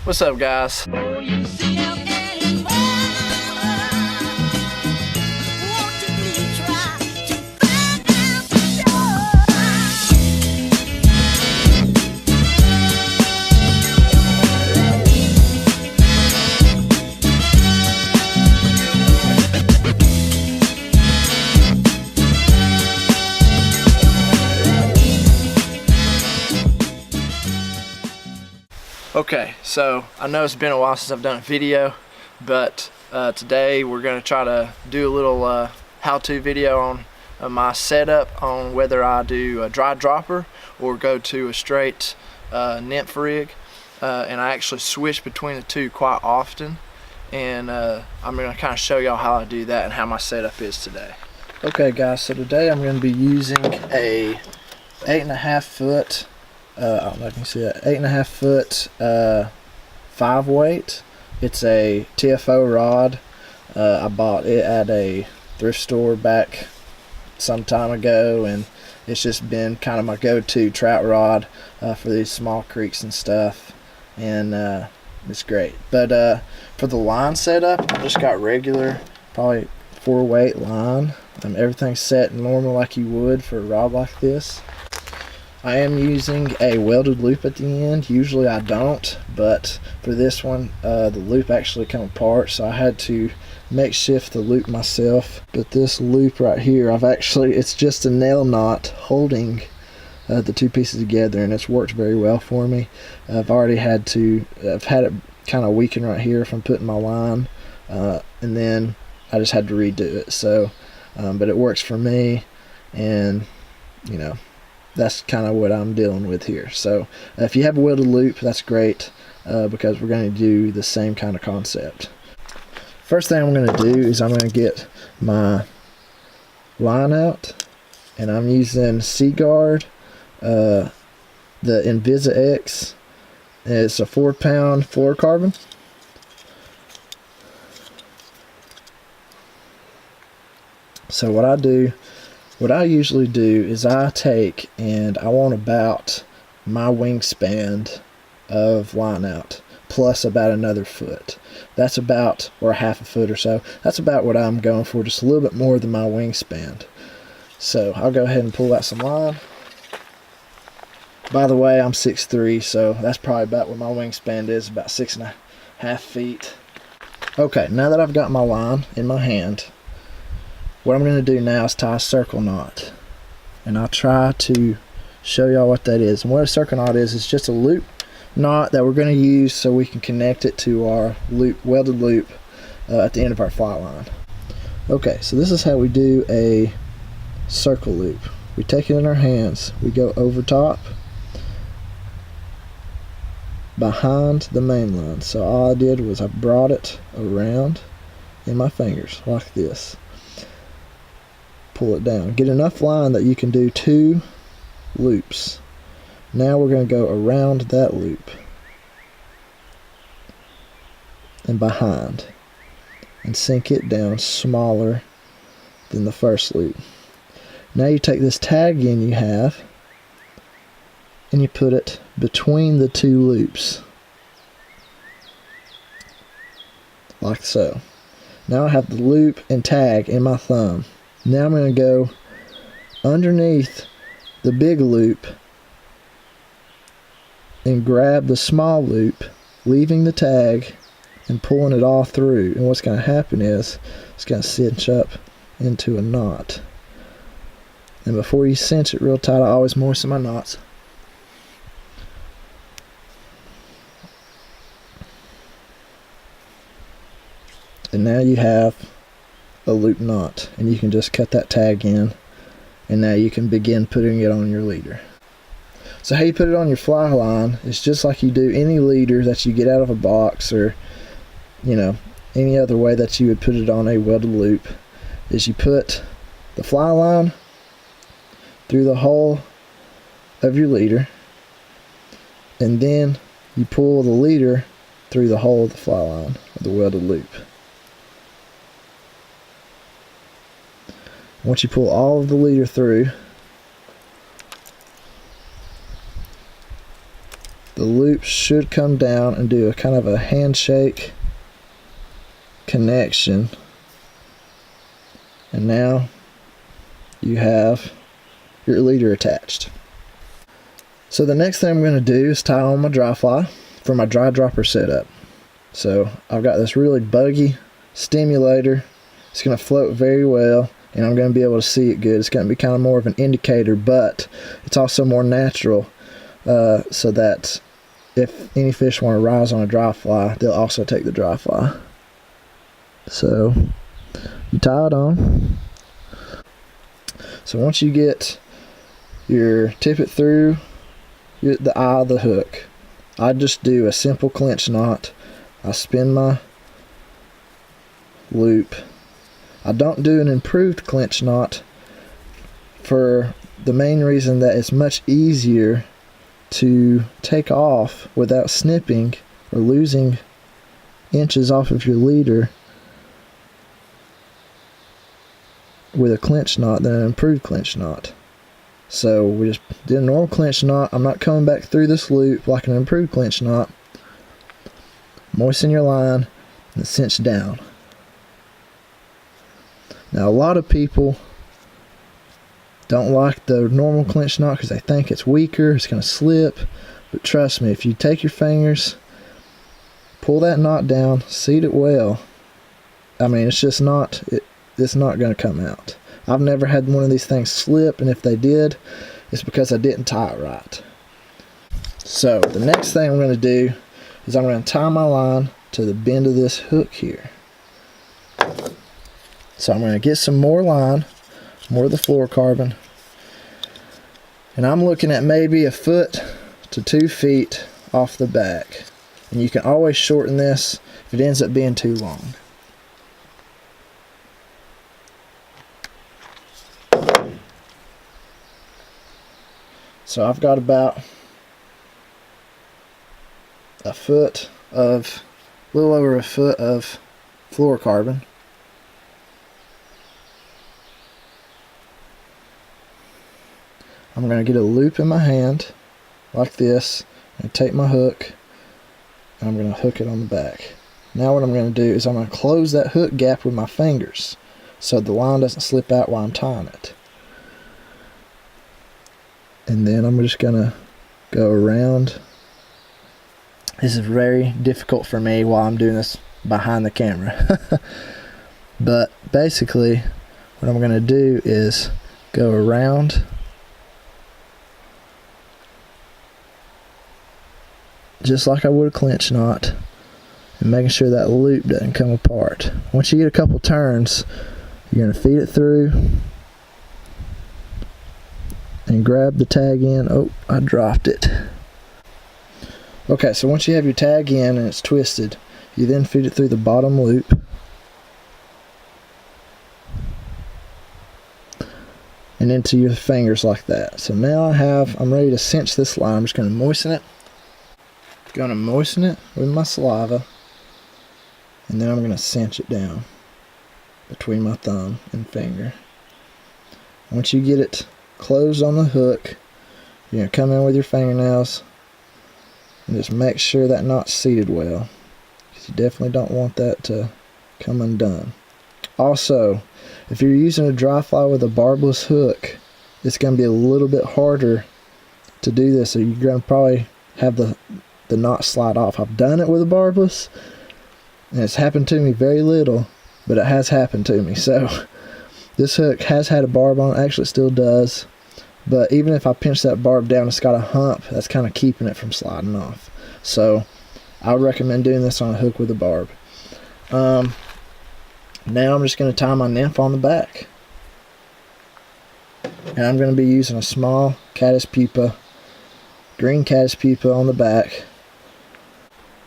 What's up, guys? Okay, so I know it's been a while since I've done a video, but today we're going to try to do a little how-to video on my setup on whether I do a dry dropper or go to a straight nymph rig, and I actually switch between the two quite often, and I'm going to kind of show y'all how I do that and how my setup is today. Okay guys, so today I'm going to be using a 8.5 foot I don't know if you can see that, 8.5 foot 5-weight. It's a TFO rod. I bought it at a thrift store back some time ago, and it's just been kind of my go-to trout rod for these small creeks and stuff, and it's great. But for the line setup, I just got regular, probably 4-weight line. Everything's set normal like you would for a rod like this. I am using a welded loop at the end. Usually I don't, but for this one the loop actually came apart, so I had to makeshift the loop myself. But this loop right here, it's just a nail knot holding the two pieces together, and it's worked very well for me. I've had it kind of weaken right here from putting my line, and then I just had to redo it. So but it works for me, and you know, that's kind of what I'm dealing with here. So if you have a welded loop, that's great, because we're going to do the same kind of concept. First thing I'm going to do is I'm going to get my line out, and I'm using Seaguard, the Invisa X. It's a 4-pound fluorocarbon. So what I usually do is I take and I want about my wingspan of line out plus about another foot. That's about, or half a foot or so. That's about what I'm going for, just a little bit more than my wingspan. So I'll go ahead and pull out some line. By the way, I'm 6'3", so that's probably about what my wingspan is, about 6.5 feet. Okay, now that I've got my line in my hand, what I'm going to do now is tie a circle knot, and I'll try to show y'all what that is. And what a circle knot is just a loop knot that we're going to use so we can connect it to our welded loop at the end of our fly line. Okay, so this is how we do a circle loop. We take it in our hands, we go over top, behind the main line. So all I did was I brought it around in my fingers like this. Pull it down. Get enough line that you can do 2 loops. Now we're going to go around that loop and behind and sink it down smaller than the first loop. Now you take this tag in you have and you put it between the 2 loops like so. Now I have the loop and tag in my thumb. Now I'm going to go underneath the big loop and grab the small loop, leaving the tag and pulling it all through. And what's going to happen is it's going to cinch up into a knot. And before you cinch it real tight, I always moisten my knots. And now you have a loop knot, and you can just cut that tag in, and now you can begin putting it on your leader. So how you put it on your fly line is just like you do any leader that you get out of a box, or you know, any other way that you would put it on a welded loop, is you put the fly line through the hole of your leader, and then you pull the leader through the hole of the fly line of the welded loop. Once you pull all of the leader through, the loop should come down and do a kind of a handshake connection. And now you have your leader attached. So the next thing I'm going to do is tie on my dry fly for my dry dropper setup. So I've got this really buggy stimulator. It's going to float very well, and I'm going to be able to see it good. It's going to be kind of more of an indicator, but it's also more natural, so that if any fish want to rise on a dry fly, they'll also take the dry fly. So you tie it on. So once you get your tip it through the eye of the hook, I just do a simple clinch knot. I spin my loop. I don't do an improved clinch knot for the main reason that it's much easier to take off without snipping or losing inches off of your leader with a clinch knot than an improved clinch knot. So we just did a normal clinch knot. I'm not coming back through this loop like an improved clinch knot. Moisten your line and cinch down. Now a lot of people don't like the normal clinch knot because they think it's weaker, it's going to slip. But trust me, if you take your fingers, pull that knot down, seat it well, I mean, it's just not, it's not going to come out. I've never had one of these things slip, and if they did, it's because I didn't tie it right. So the next thing I'm going to do is I'm going to tie my line to the bend of this hook here. So I'm going to get some more line, more of the fluorocarbon, and I'm looking at maybe 1 foot to 2 feet off the back. And you can always shorten this if it ends up being too long. So I've got about 1 foot of, a little over 1 foot of fluorocarbon. I'm going to get a loop in my hand like this and take my hook, and I'm going to hook it on the back. Now what I'm going to do is I'm going to close that hook gap with my fingers so the line doesn't slip out while I'm tying it. And then I'm just going to go around. This is very difficult for me while I'm doing this behind the camera. But basically what I'm going to do is go around just like I would a clinch knot, and making sure that loop doesn't come apart. Once you get a couple turns, you're going to feed it through and grab the tag in. Oh, I dropped it. Okay, so once you have your tag in and it's twisted, you then feed it through the bottom loop and into your fingers like that. So now I'm ready to cinch this line. I'm just going to moisten it. Going to moisten it with my saliva, and then I'm going to cinch it down between my thumb and finger. Once you get it closed on the hook, you're going to come in with your fingernails and just make sure that knot's seated well, because you definitely don't want that to come undone. Also, if you're using a dry fly with a barbless hook, it's going to be a little bit harder to do this, so you're going to probably have the knot slide off. I've done it with a barbless, and it's happened to me very little, but it has happened to me. So this hook has had a barb on it. Actually, it still does, but even if I pinch that barb down, it's got a hump that's kind of keeping it from sliding off. So I would recommend doing this on a hook with a barb. Now I'm just going to tie my nymph on the back, and I'm going to be using a small caddis pupa, green caddis pupa on the back.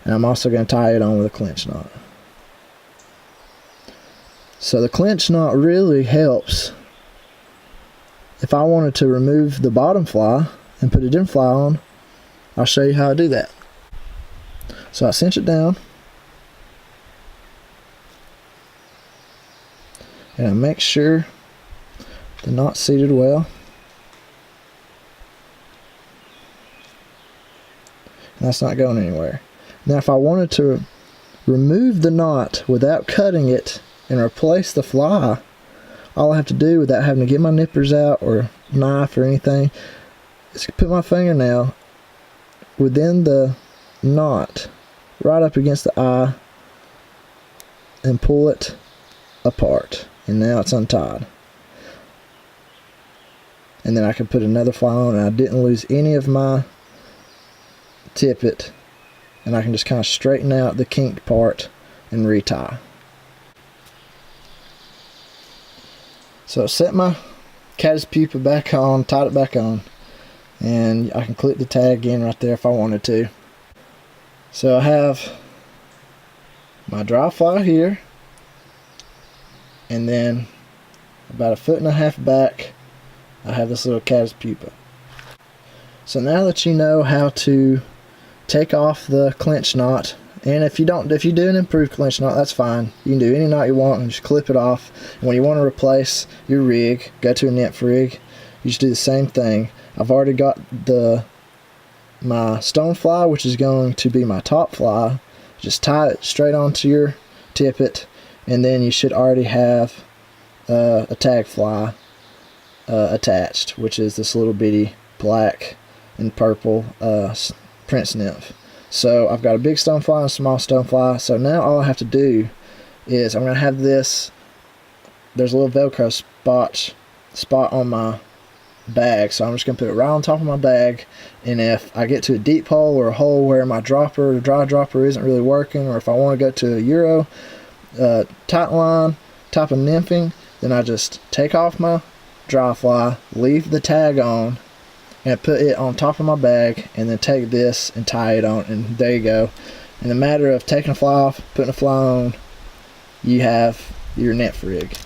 And I'm also going to tie it on with a clinch knot. So the clinch knot really helps if I wanted to remove the bottom fly and put a different fly on. I'll show you how I do that. So I cinch it down, and I make sure the knot's seated well. That's not going anywhere. Now if I wanted to remove the knot without cutting it and replace the fly, all I have to do without having to get my nippers out or knife or anything is put my fingernail within the knot right up against the eye and pull it apart, and now it's untied. And then I can put another fly on, and I didn't lose any of my tippet, and I can just kind of straighten out the kinked part and retie. So set my caddis pupa back on, tied it back on, and I can clip the tag in right there if I wanted to. So I have my dry fly here, and then about 1.5 feet back I have this little caddis pupa. So now that you know how to take off the clinch knot, and if you do an improved clinch knot, that's fine. You can do any knot you want and just clip it off. And when you want to replace your rig, go to a Nymph rig, you just do the same thing. I've already got my stone fly, which is going to be my top fly. Just tie it straight onto your tippet, and then you should already have a tag fly attached, which is this little bitty black and purple Prince Nymph. So I've got a big stonefly and a small stonefly. So now all I have to do is I'm going to have this, there's a little Velcro spot on my bag, so I'm just going to put it right on top of my bag, and if I get to a deep hole or a hole where my dry dropper isn't really working, or if I want to go to a Euro tight line type of nymphing, then I just take off my dry fly, leave the tag on, and put it on top of my bag, and then take this and tie it on, and there you go. In a matter of taking a fly off, putting a fly on, you have your Nymph rig.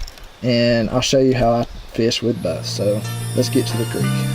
And I'll show you how I fish with both. So let's get to the creek.